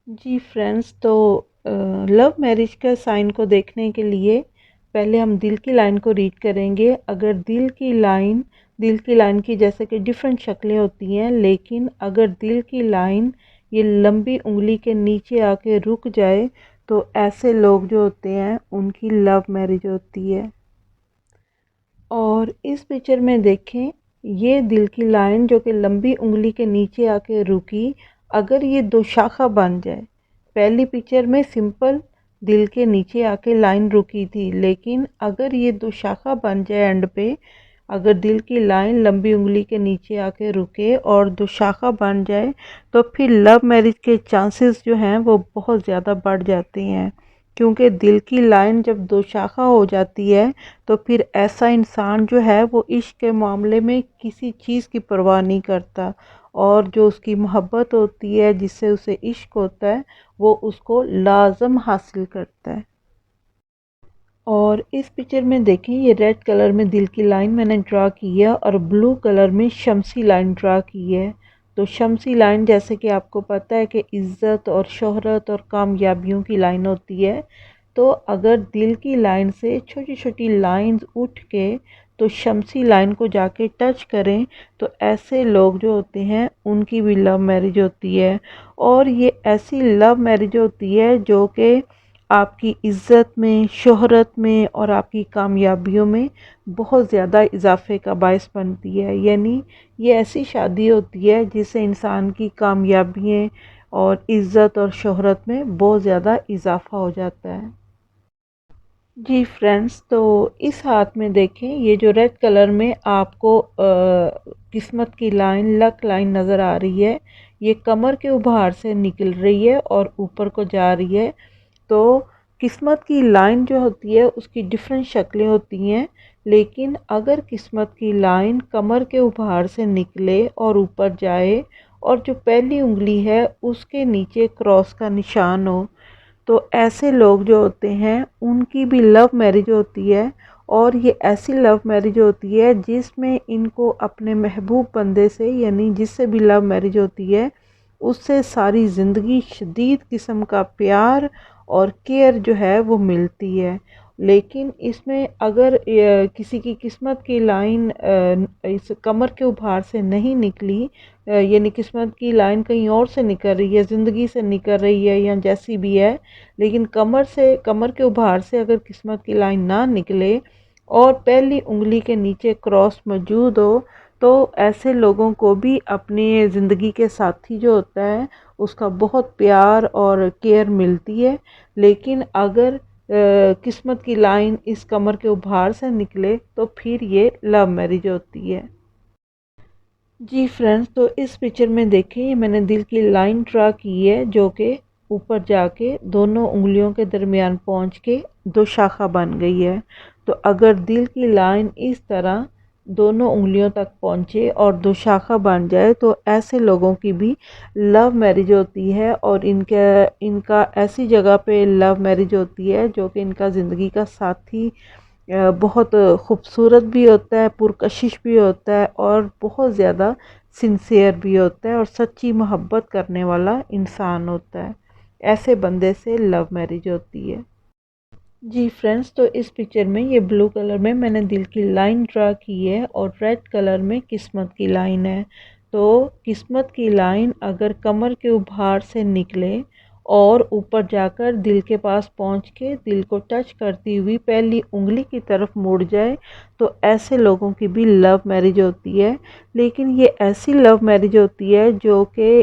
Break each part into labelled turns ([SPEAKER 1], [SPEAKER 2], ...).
[SPEAKER 1] जी friends, तो love marriage का sign को देखने के लिए पहले हम दिल की लाइन को रीड करेंगे। अगर दिल की लाइन की जैसे कि डिफरेंट शक्लें होती हैं, लेकिन अगर दिल की लाइन ये लंबी उंगली के नीचे आके रुक जाए तो ऐसे लोग जो होते हैं उनकी लव मैरिज होती है। और इस पिक्चर में देखें, ये दिल की लाइन जो कि लंबी उंगली के नीचे आके रुकी, अगर ये दो शाखा बन जाए। पहली पिक्चर में सिंपल दिल के नीचे आके लाइन रुकी थी, लेकिन अगर ये दो शाखा बन जाए एंड पे, अगर दिल की लाइन लंबी उंगली के नीचे आके रुके और दो शाखा बन जाए तो फिर लव मैरिज के चांसेस जो हैं वो बहुत ज़्यादा बढ़ जाते हैं। क्योंकि दिल की लाइन जब दो शाखा हो जाती है तो फिर ऐसा इंसान जो है वो इश्क के मामले में किसी चीज़ की परवाह नहीं करता, और जो उसकी मोहब्बत होती है, जिससे उसे इश्क होता है, वो उसको लाजम हासिल करता है। और इस पिक्चर में देखें, ये रेड कलर में दिल की लाइन मैंने ड्रा की है और ब्लू कलर में शमसी लाइन ड्रा की है। तो शमसी लाइन जैसे कि आपको पता है कि इज़्ज़त और शोहरत और कामयाबियों की लाइन होती है। तो अगर दिल की लाइन से छोटी छोटी लाइंस उठ के तो शमसी लाइन को जाके टच करें तो ऐसे लोग जो होते हैं उनकी भी लव मैरिज होती है। और ये ऐसी लव मैरिज होती है जो कि आपकी इज़्ज़त में, शोहरत में और आपकी कामयाबियों में बहुत ज़्यादा इजाफे का बायस बनती है। यानी ये ऐसी शादी होती है जिससे इंसान की कामयाबियाँ और इज़्ज़त और शोहरत में बहुत ज़्यादा इजाफा हो जाता है। जी फ्रेंड्स, तो इस हाथ में देखें, ये जो रेड कलर में आपको किस्मत की लाइन, लक लाइन नज़र आ रही है, ये कमर के उभार से निकल रही है और ऊपर को जा रही है। तो किस्मत की लाइन जो होती है उसकी डिफरेंट शक्लें होती हैं, लेकिन अगर किस्मत की लाइन कमर के उभार से निकले और ऊपर जाए और जो पहली उंगली है उसके नीचे क्रॉस का निशान हो, तो ऐसे लोग जो होते हैं उनकी भी लव मैरिज होती है। और ये ऐसी लव मैरिज होती है जिसमें इनको अपने महबूब बंदे से, यानी जिससे भी लव मैरिज होती है, उससे सारी ज़िंदगी शदीद किस्म का प्यार और केयर जो है वो मिलती है। लेकिन इसमें अगर किसी की किस्मत की लाइन इस कमर के उभार से नहीं निकली, यानी किस्मत की लाइन कहीं और से निकल रही है, ज़िंदगी से निकल रही है या जैसी भी है, लेकिन कमर के उभार से अगर किस्मत की लाइन ना निकले और पहली उंगली के नीचे क्रॉस मौजूद हो, तो ऐसे लोगों को भी अपनी ज़िंदगी के साथी जो होता है उसका बहुत प्यार और केयर मिलती है। लेकिन अगर किस्मत की लाइन इस कमर के उभार से निकले तो फिर ये लव मैरिज होती है। जी फ्रेंड्स, तो इस पिक्चर में देखें, ये मैंने दिल की लाइन ड्रा की है जो कि ऊपर जाके दोनों उंगलियों के दरमियान पहुंच के दो शाखा बन गई है। तो अगर दिल की लाइन इस तरह दोनों उंगलियों तक पहुंचे और दो शाखा बन जाए तो ऐसे लोगों की भी लव मैरिज होती है। और इनका ऐसी जगह पे लव मैरिज होती है जो कि इनका ज़िंदगी का साथी बहुत खूबसूरत भी होता है, पुरकशिश भी होता है और बहुत ज़्यादा सिंसियर भी होता है और सच्ची मोहब्बत करने वाला इंसान होता है। ऐसे बंदे से लव मैरिज होती है। जी फ्रेंड्स, तो इस पिक्चर में ये ब्लू कलर में मैंने दिल की लाइन ड्रा की है और रेड कलर में किस्मत की लाइन है। तो किस्मत की लाइन अगर कमर के उभार से निकले और ऊपर जाकर दिल के पास पहुंच के दिल को टच करती हुई पहली उंगली की तरफ मुड़ जाए तो ऐसे लोगों की भी लव मैरिज होती है। लेकिन ये ऐसी लव मैरिज होती है जो कि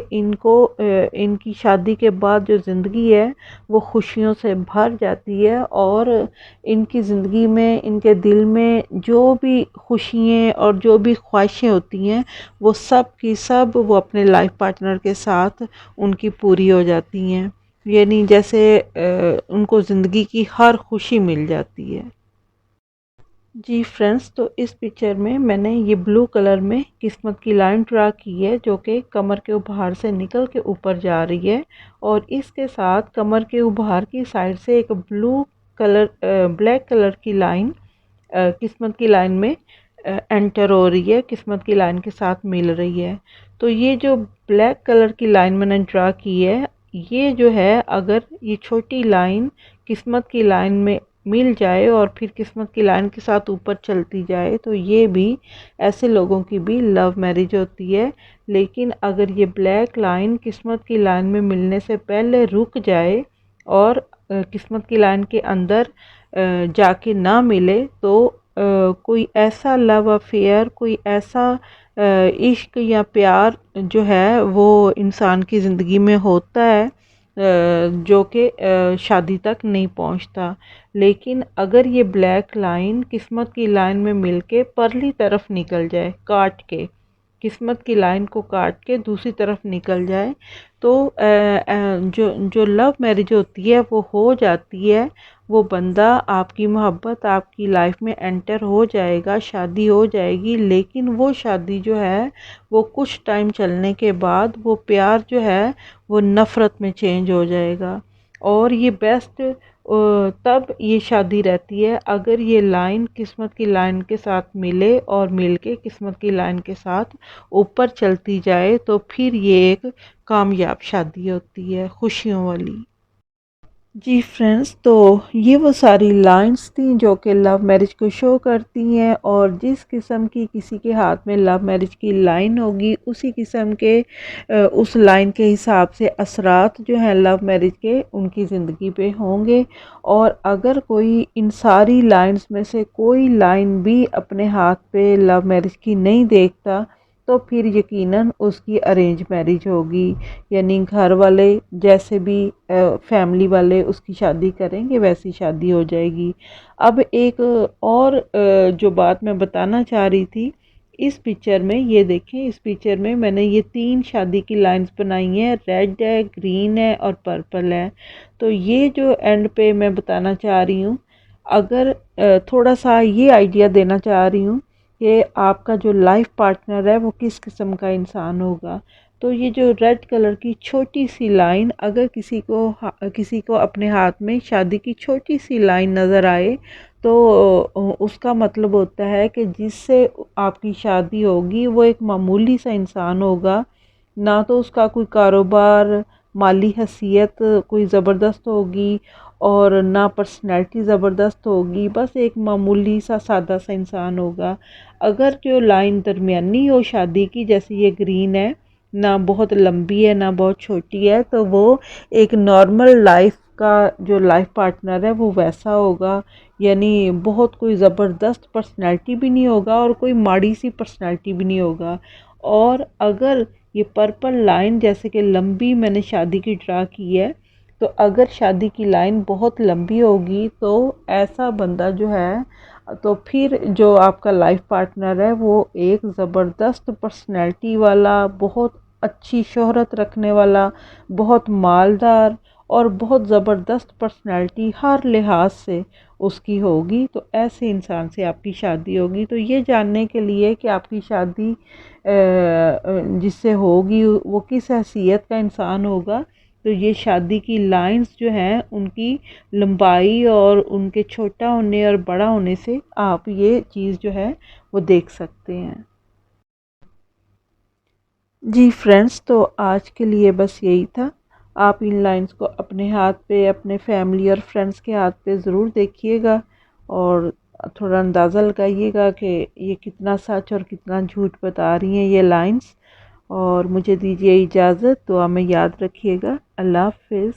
[SPEAKER 1] इनकी शादी के बाद जो ज़िंदगी है वो खुशियों से भर जाती है और इनकी ज़िंदगी में, इनके दिल में जो भी खुशियाँ और जो भी ख्वाहिशें होती हैं वो सब की सब वो अपने लाइफ पार्टनर के साथ उनकी पूरी हो जाती हैं। यानी जैसे उनको ज़िंदगी की हर खुशी मिल जाती है। जी फ्रेंड्स, तो इस पिक्चर में मैंने ये ब्लू कलर में किस्मत की लाइन ड्रा की है जो कि कमर के उभार से निकल के ऊपर जा रही है। और इसके साथ कमर के उभार की साइड से एक ब्लैक कलर की लाइन किस्मत की लाइन में एंटर हो रही है, किस्मत की लाइन के साथ मिल रही है। तो ये जो ब्लैक कलर की लाइन मैंने ड्रा की है, ये जो है, अगर ये छोटी लाइन किस्मत की लाइन में मिल जाए और फिर किस्मत की लाइन के साथ ऊपर चलती जाए तो ये भी, ऐसे लोगों की भी लव मैरिज होती है। लेकिन अगर ये ब्लैक लाइन किस्मत की लाइन में मिलने से पहले रुक जाए और किस्मत की लाइन के अंदर जाके ना मिले तो कोई ऐसा लव अफेयर, कोई ऐसा इश्क या प्यार जो है वो इंसान की ज़िंदगी में होता है जो कि शादी तक नहीं पहुंचता। लेकिन अगर ये ब्लैक लाइन किस्मत की लाइन में मिलके परली तरफ निकल जाए, काट के किस्मत की लाइन को काट के दूसरी तरफ निकल जाए तो जो जो लव मैरिज होती है वो हो जाती है। वो बंदा, आपकी मोहब्बत आपकी लाइफ में एंटर हो जाएगा, शादी हो जाएगी। लेकिन वो शादी जो है वो कुछ टाइम चलने के बाद वो प्यार जो है वो नफ़रत में चेंज हो जाएगा। और ये बेस्ट तब ये शादी रहती है अगर ये लाइन किस्मत की लाइन के साथ मिले और मिलके किस्मत की लाइन के साथ ऊपर चलती जाए तो फिर ये एक कामयाब शादी होती है, खुशियों वाली। जी फ्रेंड्स, तो ये वो सारी लाइंस थी जो कि लव मैरिज को शो करती हैं। और जिस किस्म की किसी के हाथ में लव मैरिज की लाइन होगी उसी किस्म के उस लाइन के हिसाब से असरात जो हैं लव मैरिज के उनकी ज़िंदगी पे होंगे। और अगर कोई इन सारी लाइंस में से कोई लाइन भी अपने हाथ पे लव मैरिज की नहीं देखता तो फिर यकीनन उसकी अरेंज मैरिज होगी। यानी घर वाले जैसे भी फैमिली वाले उसकी शादी करेंगे वैसी शादी हो जाएगी। अब एक और जो बात मैं बताना चाह रही थी, इस पिक्चर में ये देखें, इस पिक्चर में मैंने ये 3 शादी की लाइंस बनाई हैं, रेड है, ग्रीन है और पर्पल है। तो ये जो एंड पे मैं बताना चाह रही हूँ, अगर थोड़ा सा ये आइडिया देना चाह रही हूँ कि आपका जो लाइफ पार्टनर है वो किस किस्म का इंसान होगा। तो ये जो रेड कलर की छोटी सी लाइन, अगर किसी को अपने हाथ में शादी की छोटी सी लाइन नज़र आए तो उसका मतलब होता है कि जिससे आपकी शादी होगी वो एक मामूली सा इंसान होगा। ना तो उसका कोई कारोबार, माली हैसियत कोई ज़बरदस्त होगी और ना पर्सनैलिटी ज़बरदस्त होगी, बस एक मामूली सा सादा सा इंसान होगा। अगर जो लाइन दरमियानी हो शादी की, जैसे ये ग्रीन है, ना बहुत लंबी है ना बहुत छोटी है, तो वो एक नॉर्मल लाइफ का जो लाइफ पार्टनर है वो वैसा होगा। यानी बहुत कोई ज़बरदस्त पर्सनैलिटी भी नहीं होगा और कोई माड़ी सी पर्सनैलिटी भी नहीं होगा। और अगर ये पर्पल लाइन जैसे कि लंबी मैंने शादी की ड्रा की है, तो अगर शादी की लाइन बहुत लंबी होगी तो ऐसा बंदा जो है, तो फिर जो आपका लाइफ पार्टनर है वो एक ज़बरदस्त पर्सनैलिटी वाला, बहुत अच्छी शोहरत रखने वाला, बहुत मालदार और बहुत ज़बरदस्त पर्सनैलिटी हर लिहाज से उसकी होगी। तो ऐसे इंसान से आपकी शादी होगी। तो ये जानने के लिए कि आपकी शादी जिससे होगी वो किस हैसियत का इंसान होगा, तो ये शादी की लाइंस जो हैं उनकी लंबाई और उनके छोटा होने और बड़ा होने से आप ये चीज़ जो है वो देख सकते हैं। जी फ्रेंड्स, तो आज के लिए बस यही था। आप इन लाइंस को अपने हाथ पे, अपने फैमिली और फ्रेंड्स के हाथ पे ज़रूर देखिएगा और थोड़ा अंदाज़ा लगाइएगा कि ये कितना सच और कितना झूठ बता रही हैं ये लाइंस। और मुझे दीजिए इजाज़त, दुआ में याद रखिएगा। अल्लाह हाफ़िज़।